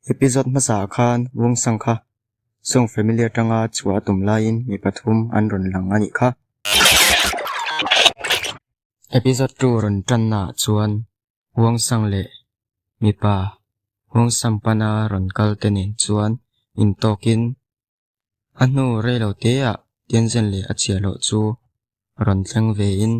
episode masakhan wong sangkha song familiar tanga chua tumlain mi pathum an ron lang ani kha episode 2 ron tanna chuan wong sang le mi pa wong sampana ron kal tenin chuan in tokin anu relo te a tianzen le achia lo chu ron thleng ve in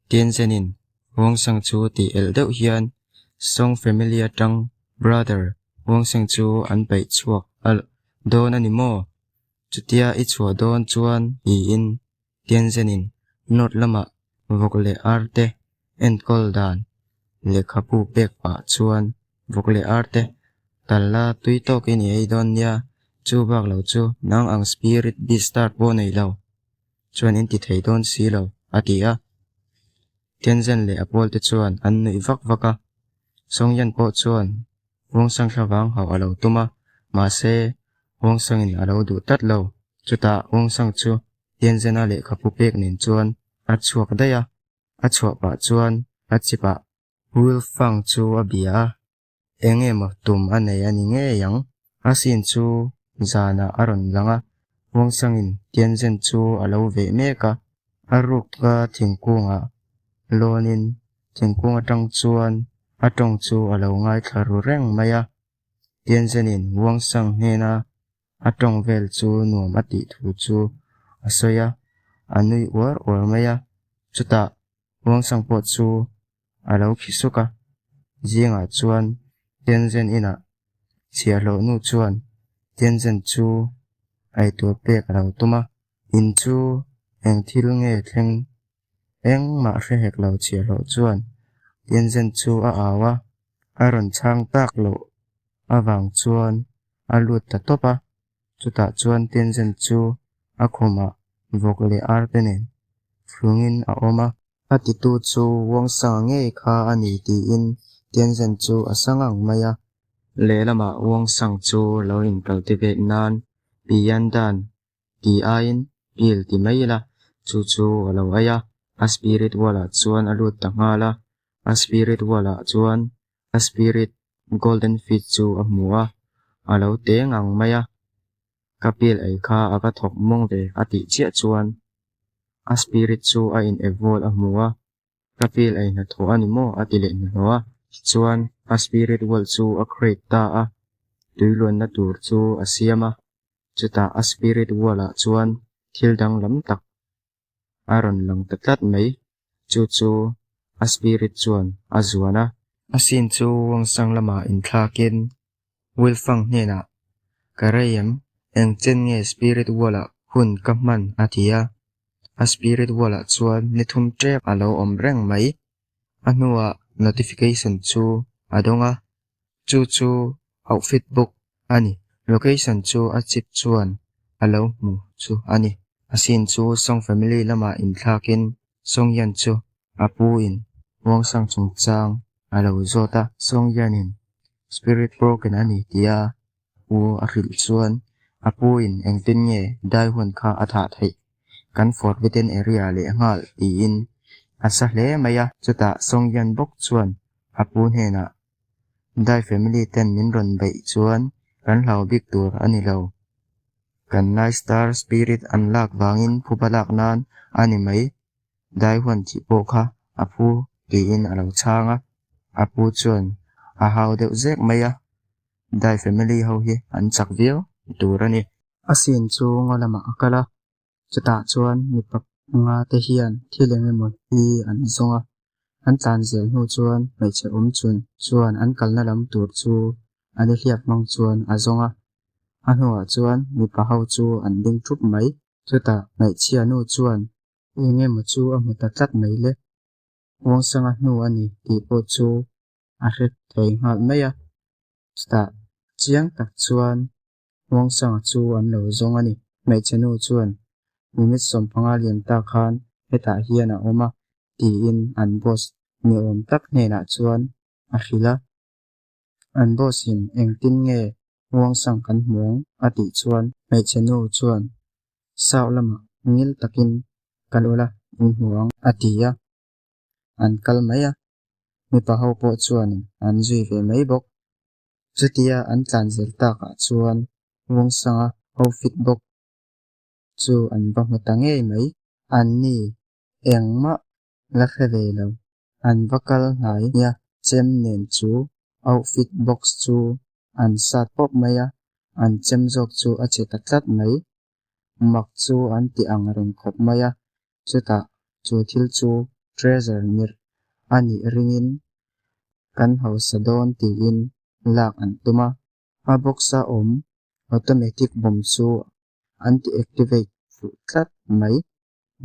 tianzenin wong sang chu ti el deuh hian song familiar tang brother wong sang chu an pai chuak al don ani mo chutia I chua don chuan I in tianzenin not lama vokle arte en koldan le khapu pek pa chuan vokle arte talla tui to ki ni ei don ya chu bak lo chu nang ang spirit bi start bo nei lo chuan in ti thei don si lo atia tianzen le apol te chuan an nei vak vaka songyan po chuan wong sang thawang haw alo tuma ma se wong sang in alo du tat lo chuta wong sang chu tianzen a le khapu pek nin chuan a chuak daya a chuak pa chuan a chipa will fang chu a bia enge ma tum anei ani nge yang asin chu zana aron langa wong sang in tianzen chu alo ve meka aruk ka thingkunga lonin thingkunga tang chuan atong chu alo ngai tharu reng maya tianzenin wong sang hena atong vel chu nuam ati thu chu asoya anui or maya chuta wong sang po chu alo khisuka jinga chuan tianzen ina chialo nu chuan tianzen chu ai to pek alo tuma in chu eng thil nge thleng eng ma rehek lo chialo chuan tianzen chu a awa aron chang tak lo awang chuan alut ta topa chuta chuan tianzen chu akhoma vokle artenen flungin a oma atitu chu wong sang nge kha ani ti in tianzen chu asangang maya lelama wong sang chu lo in cultivate nan piandan ti ain pil ti maila chu alo aya a spirit wala chuan alut ta ngala a spirit wala chuan a spirit golden fish chu a hmuwa alo te ngang maya kapil ai kha aka thok mong ve ati chia chuan a spirit chu a in evolve a hmuwa kapil ai na tho ani mo ati le na noa chuan a spirit world chu a create ta a tuilon na tur chu a siama chuta a spirit wala chuan thildang lam tak aron lang tatlat mai chu a spirit chuan a zuana asin chu wong sang lama in thlakin will fang hena karayam eng chen nge spirit wala hun kaman atia a spirit wala chuan nithum trek alo om reng mai anua notification chu adonga chu outfit book ani location chu a chip chuan alo mu chu ani asin chu song family lama in thlakin songyan chu apu in wong sang chungchang alo zota songyanin spirit broken ani tia u aril chuan apu in engtin nge dai hun kha atha thei kan fort within area le ngal ti in asa hle maya chuta songyan bok chuan apu hena dai family ten min ron bai chuan kan hlau bik tur ani lo kan night star spirit unlock wangin phubalak nan ani mai dai hun chi pokha apu ti in alo changa apu chuan a hau deuh zek maya dai family ho hi an chak viau turani asin chu ngolama akala chuta chuan mipak nga te hian thileng emon hi an zonga an tlan zel nu chuan meiche chuan an kalna lam tur chu ani hliap mang chuan a zonga anua chuan mipa ho chu an ding thup mai chuta meichia nu chuan engemaw chu a muta tlat mai le wong sanga nu ani ti po chu a hret thei ngal maya chuta chiang tak chuan wong sanga chu an lo zong ani meiche nu chuan minute som panga lian ta khan heta hian a oma ti in an boss ni om tak hna chuan a khila an boss in engtin nge wong sang kan hmuang ati chuan meiche nu chuan saw lama ngil takin kalula in hmuang atia an kal maya mi pa ho po chuan an zui ve mai bok จุติยาอันตานเซลตากะชวนวงสังเอาฟิตบกจูอันบังตังเอไหมอันนี้เองมะละเคเวลอันวักลไหนเนี่ยเจมเนนจูเอาฟิตบกจูอันสัตปบไหมอันเจมจกจูอาเจตัดไหมมักจูอันที่อังริงขบไหมจุตาจูทิลจูเทรเซอร์มิรอันนี้ริงินกันเฮาสะดอนตีอินลากอันตุมาอาบกซาอมออโตเมติกบอมจูอันที่แอคทีเวตฟุตัดไหม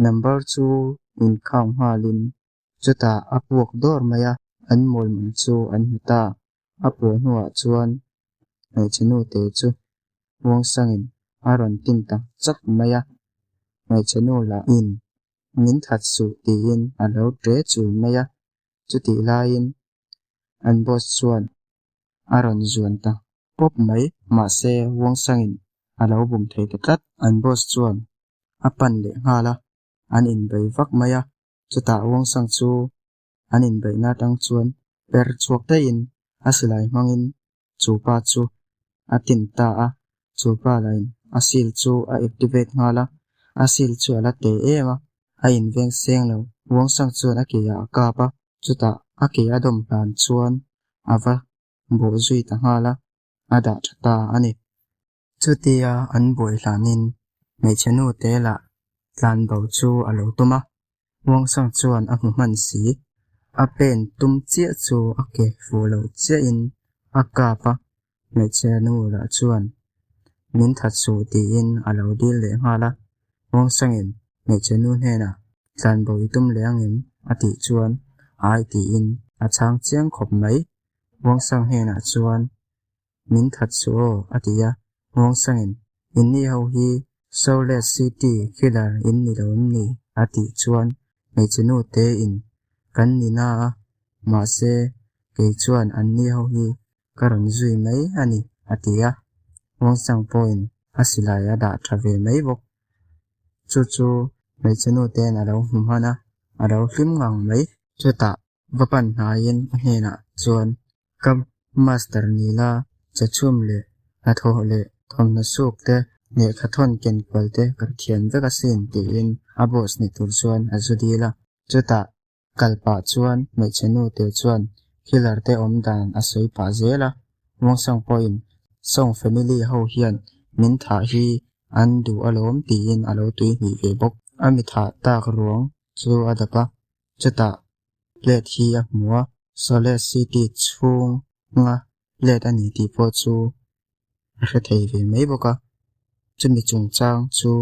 number 2 in ข้างฮาลินจุตาอัพวกดอร์ไหมอันมอลมันจูอันหุตาอัพวหัวจวนในชนูเตจูวงสังอินอารอนตินตังจักไหมในชนูละอินมินทัดสูตีอินอันเราเดรจูไหมจุติลาอินอันบอสจวนอารอนจวนตังปบไหมมาเซวงสังอินอันเราบุมเทตกัดอันบอสจวนอปันเลงฮาละอันอินใบวักไหมจุตาวงสังจูอันอินใบนาตังจวนเปิดชวกได้อินอาศิลายมังอินจูปาจูอาตินตาอาจูปาไลน์อาศิลจูอาแอคทีเวตฮาละอาศิลจูอาละเตเอมาอาอินเวงเซงเลววงสังจวนอาเกียกาปะจุตาอาเกียดมลานจวนอาวะโบจุยตังฮาละอาดาชตาอันนี้จุติยาอันบวยลานินในชนูเตละลานเบาจูอโลตุมะวงสังจวนอาหุมันสีอาเป็นตุมเจียจูอาเกฟูโลเจียอินอากาปะในชนูละจวนมินทัดสูตีอินอโลดิเลงฮาละวงสังอินในชนูเฮนะลานเบาตุมเลงอิมอติจวนไอตีอินอาช้างเจียงขบไหมวงสังเฮนะจวนมินทัดสูอติยาวงสังอินอินนี่เฮาฮีโซเลสซิตี้คิลเลอร์อินนี่เรานี่อติจวนในชนูเตอินกันนี่นามาเซเกจวนอันนี้เฮาฮีกรณจุยไหมอันนี้อติยาวงสังปอยน์อาศิลายาดาทราเวไหมบกจู่ๆในชนูเตนเราหุมฮานะเราฟิมงังไหมจุตาวปัญหายินเฮนะจวนกับมาสเตอร์นีลาจะชุ่มเลอาโทเลทอมนสุกเตเนคทอนเกนกวลเตกระเทียนเวกสินตีอินอาบอสนิตุลจวนอาจุดีลาจุตากัลปาจวนในชนูเตจวนคิลเลอร์เตอมดานอาศัยปาเจลาวงสังปอยน์ส่งแฟมิลี่เฮาเฮียนมินทาฮีอันดูอารมณ์ตีอินอารมณ์ตุยหีเวบกอามิทาตากรวงจูอาดปะจุตาเลดฮีมัวโซเลสซิตี้ชูงะเลดอันนี้ที่พอจูเรทเวไม่บกจะมีจงจางจู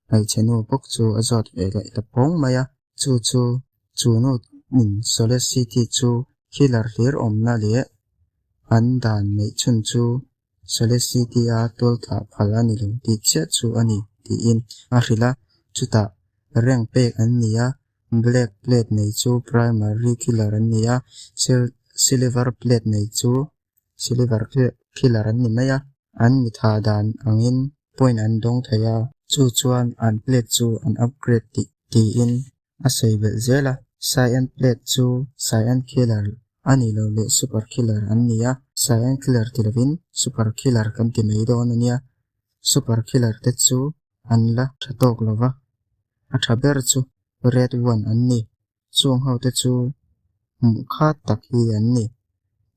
ในชนูบกจูอจอดเอเลตพงมายจูนูนินโซเลสซิตี้จูคิลเลอร์เลียร์อมนาเลอันดานในชุนจูโซเลสซิตี้อาตัวตาพลานิลงติเชจูอันนี้ที่อินอาริลาจุตาเร่งเปกอันนี้Black plate ในจู primary killer อันนี้silver plate ในจู silver killer อันนี้ไหมอันมิถาดานอังอิน point อันดงทยาจูจวนอัน plate จูอัน upgrade ตีอินอาศัยเบลเซล่า cyan plate จู cyan killer อันนี้เราเรียก super killer อันนี้cyan killer ที่เราวิน super killer กันที่ไม่โดนอันนี้ super killer เตจูอันละชัดตกแล้ววะอัฐเบอร์จูred one อันนี้ช่วงเขาจะจูมุขะตักฮีอันนี้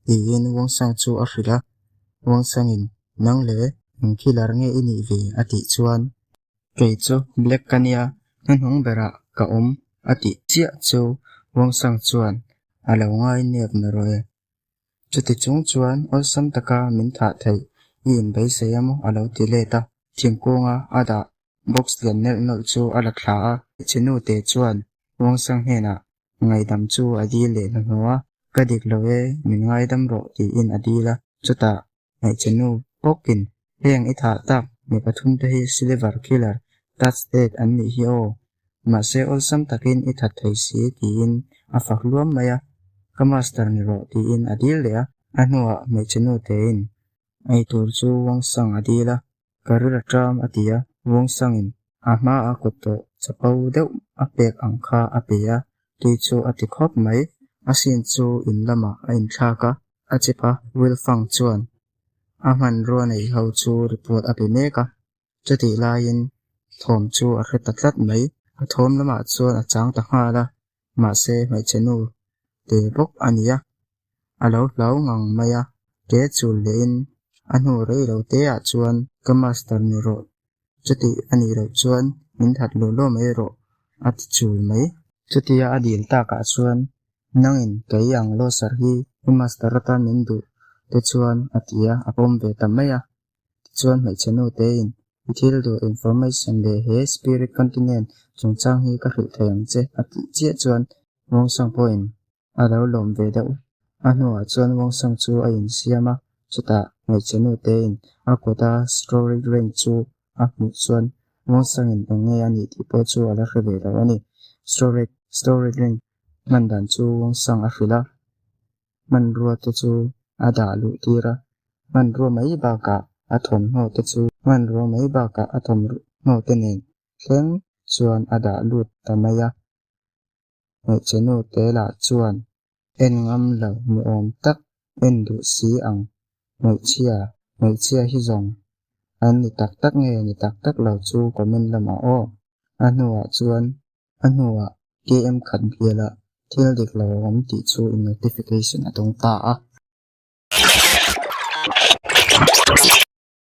ตีอินวงสังจูอัฟริกาวงสังอินนังเล่คิลาร์เงอินีเวอติจวนเกยจูเบล็กกันยานั่นหงเบระกะอมอติเจียจูวงสังจวนอาลาวง่ายเนียบนรอยจุดที่จงจวนอสัมตะกามินถาไทยยินใบเสียมอาลาวติเลตาทิงกงอาดาบ็อกซ์เลียนเนลนอจูอาลักลาชนูเตจวนวงสังเฮนะไงดำจูอดีเลนหัวกระดิกเลเวมิไงดำโรตีอินอดีละจุตาไงชนูปกินเลียงอิถาตักมีปทุมเตฮิซิลิเวอร์คิลเลอร์ตัดสเตตอันนี้ฮิโอมาเซอลซัมตักินอิทัดไทยสีตีอินอาฟักรวมมายากมาสตาร์นิโรตีอินอดีเลยอันหัวไงชนูเตอินไอตูจูวงสังอดีละกรุระจามอดียาวงสังอินอามาอากุโตจะเป่าเดวอาเปกอังคาอาเปียตุยจูอติคอบไหมอาสินจูอินละมาอินชากะอาจิปะวิลฟังจวน อามันรัวในเฮาจูรีพอร์ตอภิเมกะจะติลายินถมจูอริตัดลัดไหมถมละมาชวนอาจางตะหาละมาเซไม่เชนูเตบกอันยะอาเลาเหลางังมายะเกจูเลนอันหูเรเราเตะชวนก็มาสตาร์นิโรจะติอันนี้เราชวนมินทัดโลโลไม่โรอัติจูไหมจะติยาอดีตตากาชวนนั่งอินไกยังโลสารีอุมาสตาร์ตามินดูเตชวนอติยาอปมเบตัมมายะชวนไม่เชนูเตอินวิธีดูอินฟอร์เมชันเลเฮสปิริตคอนติเนนจงจ้างให้กระหือแทงเจอติเจียชวนวงสังพอินอาเลาลมเวดาอันหัวชวนวงสังจูอินเซียมาจุตาไม่เชนูเตอินอาโกตาสโตรเรนจูอาหมุชวนวงสังอินเงยานิติโปจูอาลาเรเวดาวันนี้สโตรเรนมันดันจูวงสังอาฟิลามันรัวเตจูอาดาลุตีระมันรัวไม่บากาอาถมโหเตจูมันรัวไม่บากาอาถมโหเตเนงเข่งชวนอาดาลุตามายะไม่เชนูเตลาชวนเอ็นงำเหล่ามืออมตักเอ็นดุสีอังไม่เชียฮิจงอันนี้ตักเงยนี่ตักเหล่าจูก็มันละมาอ้ออันหัวชวนอันหัวเกมขัดเบียละเที่ยวเด็กเราผมติดชู notification ตรงตา